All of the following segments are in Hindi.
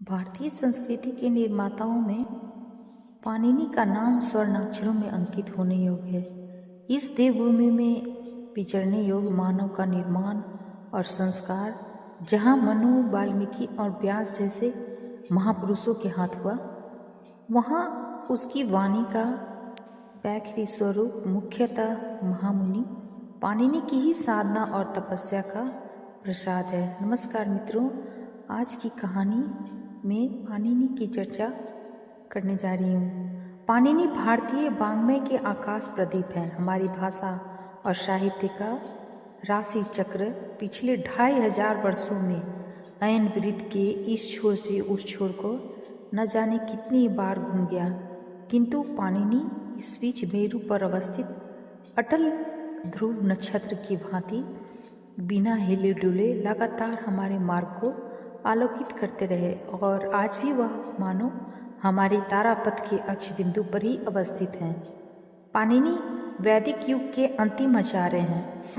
भारतीय संस्कृति के निर्माताओं में पाणिनि का नाम स्वर्ण अक्षरों में अंकित होने योग्य है। इस देवभूमि में विचरने योग्य मानव का निर्माण और संस्कार जहाँ मनु, वाल्मीकि और व्यास जैसे महापुरुषों के हाथ हुआ, वहाँ उसकी वाणी का पैखरी स्वरूप मुख्यतः महामुनि पाणिनि की ही साधना और तपस्या का प्रसाद है। नमस्कार मित्रों, आज की कहानी में पाणिनि की चर्चा करने जा रही हूँ। पाणिनि भारतीय वाङ्मय के आकाश प्रदीप हैं। हमारी भाषा और साहित्य का राशि चक्र पिछले 2500 वर्षों में अयन वृत्त के इस छोर से उस छोर को न जाने कितनी बार घूम गया, किंतु पाणिनि इस बीच मेरु पर अवस्थित अटल ध्रुव नक्षत्र की भांति बिना हिले डुले लगातार हमारे मार्ग को आलोकित करते रहे और आज भी वह मानो हमारी तारापथ के अक्ष बिंदु पर ही अवस्थित हैं। पाणिनि वैदिक युग के अंतिम आचार्य हैं।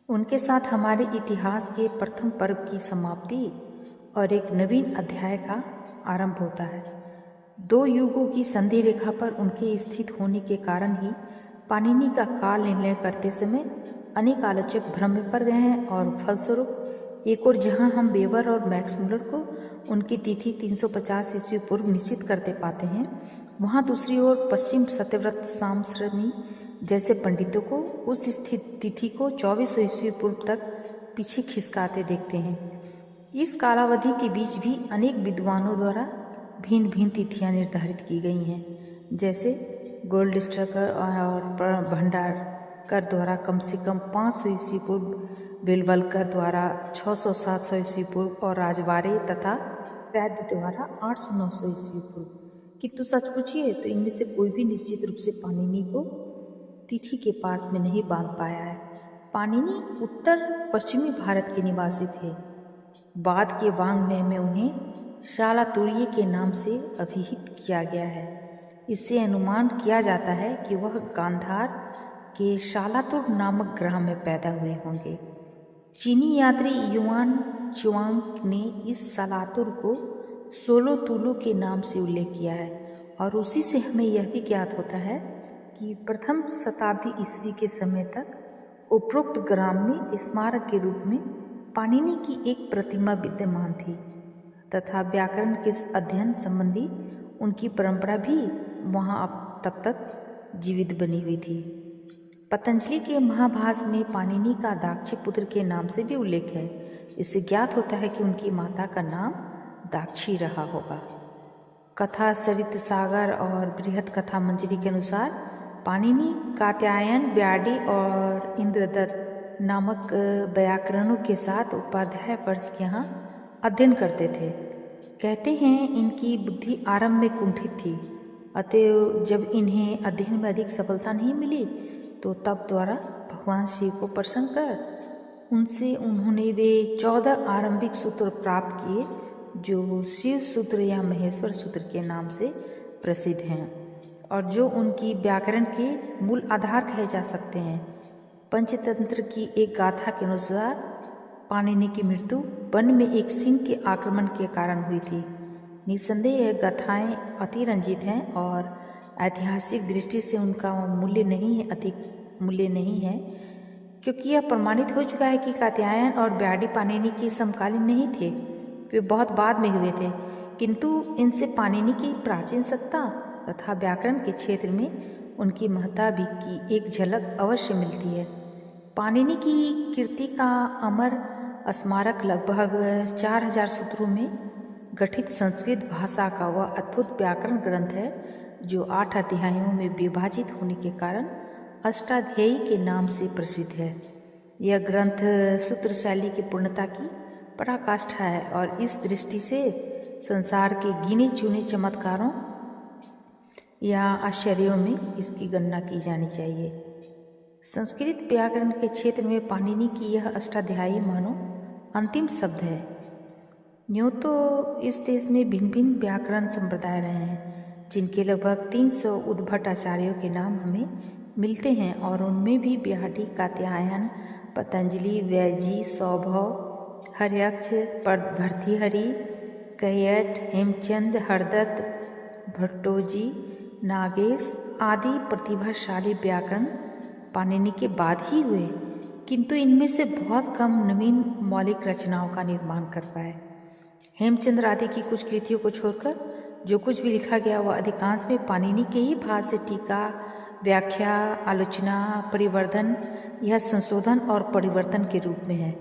उनके साथ हमारे इतिहास के प्रथम पर्व की समाप्ति और एक नवीन अध्याय का आरंभ होता है। दो युगों की संधि रेखा पर उनके स्थित होने के कारण ही पाणिनि का काल निर्णय करते समय अनेक आलोचक भ्रम में पड़ गए हैं और फलस्वरूप एक और जहां हम वेबर और मैक्स मुलर को उनकी तिथि 350 ईस्वी पूर्व निश्चित करते पाते हैं, वहां दूसरी ओर पश्चिम सत्यव्रत सामश्रमी जैसे पंडितों को उस तिथि को 2400 ईस्वी पूर्व तक पीछे खिसकाते देखते हैं। इस कालावधि के बीच भी अनेक विद्वानों द्वारा भिन्न भिन्न तिथियां निर्धारित की गई हैं, जैसे गोल्डस्टकर और भंडारकर द्वारा कम से कम 500 ईस्वी पूर्व, बेलवलकर द्वारा 600-700 ईस्वी पूर्व और राजवाड़े तथा वैद्य द्वारा 800-900 ईस्वी पूर्व। किंतु सच पूछिए तो इनमें से कोई भी निश्चित रूप से पाणिनि को तिथि के पास में नहीं बांध पाया है। पाणिनि उत्तर पश्चिमी भारत के निवासी थे। बाद के वाङ्मय में उन्हें शालातुर्य के नाम से अभिहित किया गया है। इससे अनुमान किया जाता है कि वह गांधार के शालातुर नामक ग्राम में पैदा हुए होंगे। चीनी यात्री युआन चुआंग ने इस शालातुर को सोलो तुलु के नाम से उल्लेख किया है और उसी से हमें यह भी ज्ञात होता है कि प्रथम शताब्दी ईस्वी के समय तक उपरोक्त ग्राम में स्मारक के रूप में पाणिनि की एक प्रतिमा विद्यमान थी तथा व्याकरण के अध्ययन संबंधी उनकी परंपरा भी वहाँ तब तक जीवित बनी हुई थी। पतंजलि के महाभाष्य में पाणिनि का दाक्षी पुत्र के नाम से भी उल्लेख है। इससे ज्ञात होता है कि उनकी माता का नाम दाक्षी रहा होगा। कथा सरित सागर और बृहत कथा मंजरी के अनुसार पाणिनि कात्यायन, ब्याडी और इंद्रदत्त नामक व्याकरणों के साथ उपाध्याय वर्ष के यहाँ अध्ययन करते थे। कहते हैं इनकी बुद्धि आरंभ में कुंठित थी, अतएव जब इन्हें अध्ययन में अधिक सफलता नहीं मिली तो तब द्वारा भगवान शिव को प्रसन्न कर उनसे उन्होंने वे 14 आरंभिक सूत्र प्राप्त किए जो शिव सूत्र या महेश्वर सूत्र के नाम से प्रसिद्ध हैं और जो उनकी व्याकरण के मूल आधार कहे जा सकते हैं। पंचतंत्र की एक गाथा के अनुसार पाणिनि की मृत्यु वन में एक सिंह के आक्रमण के कारण हुई थी। निस्संदेह यह गाथाएं अतिरंजित हैं और ऐतिहासिक दृष्टि से उनका अधिक मूल्य नहीं है, क्योंकि यह प्रमाणित हो चुका है कि कात्यायन और ब्याडी पाणिनि के समकालीन नहीं थे, वे बहुत बाद में हुए थे। किंतु इनसे पाणिनि की प्राचीन सत्ता तथा व्याकरण के क्षेत्र में उनकी महत्ता भी की एक झलक अवश्य मिलती है। पाणिनि की कीर्ति का अमर स्मारक लगभग 4000 सूत्रों में गठित संस्कृत भाषा का वह अद्भुत व्याकरण ग्रंथ है जो 8 अध्यायों में विभाजित होने के कारण अष्टाध्यायी के नाम से प्रसिद्ध है। यह ग्रंथ सूत्र शैली की पूर्णता की पराकाष्ठा है और इस दृष्टि से संसार के गिने चुने चमत्कारों या आश्चर्यों में इसकी गणना की जानी चाहिए। संस्कृत व्याकरण के क्षेत्र में पाणिनि की यह अष्टाध्यायी मानो अंतिम शब्द है। यूँ तो इस देश में भिन्न भिन्न व्याकरण संप्रदाय रहे हैं, जिनके लगभग 300 उद्भट आचार्यों के नाम हमें मिलते हैं और उनमें भी ब्याडी, कात्यायन, पतंजलि, वैजी, सौभव, हर्यक्ष, भर्तृहरि, कैयट, हेमचंद, हरदत्त, भट्टोजी, नागेश आदि प्रतिभाशाली व्याकरण पाणिनि के बाद ही हुए, किंतु इनमें से बहुत कम नवीन मौलिक रचनाओं का निर्माण कर पाए। हेमचंद्र आदि की कुछ कृतियों को छोड़कर जो कुछ भी लिखा गया वह अधिकांश में पाणिनि के ही भाष्य, टीका, व्याख्या, आलोचना, परिवर्धन या संशोधन और परिवर्तन के रूप में है।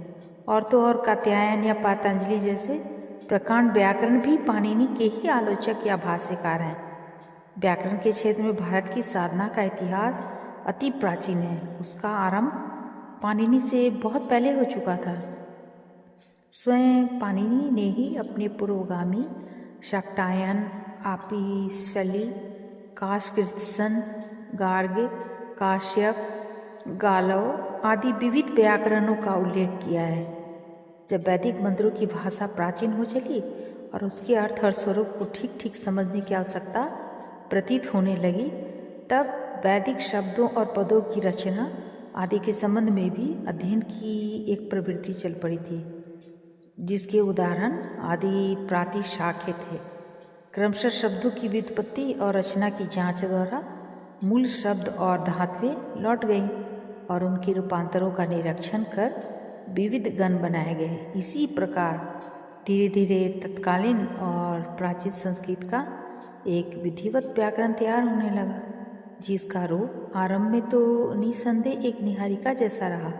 और तो और कात्यायन या पातंजलि जैसे प्रकांड व्याकरण भी पाणिनि के ही आलोचक या भाष्यकार हैं। व्याकरण के क्षेत्र में भारत की साधना का इतिहास अति प्राचीन है। उसका आरंभ पाणिनि से बहुत पहले हो चुका था। स्वयं पाणिनि ने ही अपने पूर्वगामी शाक्टायन, आपिशली, काशकृत्सन, गार्ग्य, काश्यप, गालव आदि विविध व्याकरणों का उल्लेख किया है। जब वैदिक मंत्रों की भाषा प्राचीन हो चली और उसके अर्थ और स्वरूप को ठीक ठीक समझने की आवश्यकता प्रतीत होने लगी, तब वैदिक शब्दों और पदों की रचना आदि के संबंध में भी अध्ययन की एक प्रवृत्ति चल पड़ी थी, जिसके उदाहरण आदि प्रातिशाख्य थे। क्रमशः शब्दों की व्युत्पत्ति और रचना की जांच द्वारा मूल शब्द और धातुएं लौट गईं और उनके रूपांतरों का निरीक्षण कर विविध गण बनाए गए। इसी प्रकार धीरे धीरे तत्कालीन और प्राचीन संस्कृत का एक विधिवत व्याकरण तैयार होने लगा, जिसका रूप आरंभ में तो निसंदेह एक निहारिका जैसा रहा,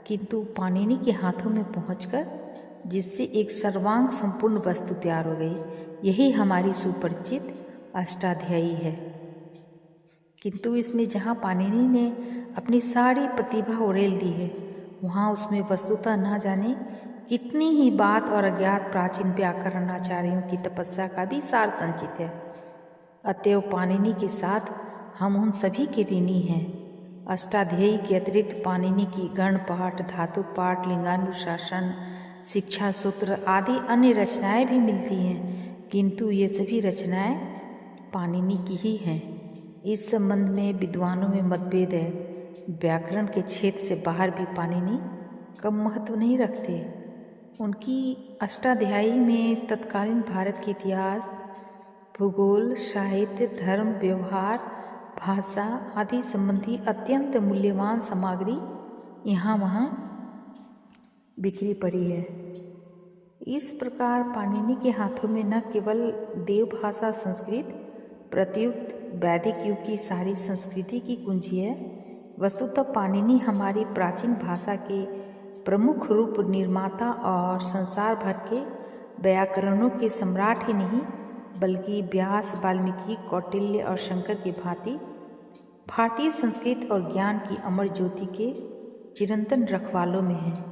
किंतु पाणिनि के हाथों में पहुंचकर जिससे एक सर्वांग संपूर्ण वस्तु तैयार हो गई। यही हमारी सुपरिचित अष्टाध्यायी है। किंतु इसमें जहाँ पाणिनि ने अपनी सारी प्रतिभा उड़ेल दी है, वहाँ उसमें वस्तुतः न जाने कितनी ही बात और अज्ञात प्राचीन व्याकरणाचार्यों की तपस्या का भी सार संचित है। अतएव पाणिनि के साथ हम उन सभी के ऋणी हैं। अष्टाध्यायी के अतिरिक्त पाणिनि की गण पाठ, धातु पाठ, लिंगानुशासन, शिक्षा सूत्र आदि अन्य रचनाएं भी मिलती हैं, किंतु ये सभी रचनाएं पाणिनि की ही हैं। इस संबंध में विद्वानों में मतभेद है। व्याकरण के क्षेत्र से बाहर भी पाणिनि कम महत्व नहीं रखते। उनकी अष्टाध्यायी में तत्कालीन भारत के इतिहास, भूगोल, साहित्य, धर्म, व्यवहार, भाषा आदि संबंधी अत्यंत मूल्यवान सामग्री यहाँ वहाँ बिखरी पड़ी है। इस प्रकार पाणिनि के हाथों में न केवल देव भाषा संस्कृत प्रत्युत वैदिक युग की सारी संस्कृति की कुंजी है, वस्तुतः पाणिनि हमारी प्राचीन भाषा के प्रमुख रूप निर्माता और संसार भर के व्याकरणों के सम्राट ही नहीं, बल्कि व्यास, वाल्मीकि, कौटिल्य और शंकर की भांति भारतीय संस्कृत और ज्ञान की अमर ज्योति के चिरंतन रखवालों में है।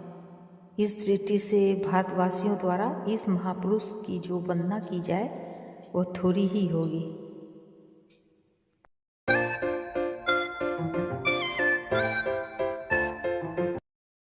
इस दृष्टि से भारतवासियों द्वारा इस महापुरुष की जो वंदना की जाए वह थोड़ी ही होगी।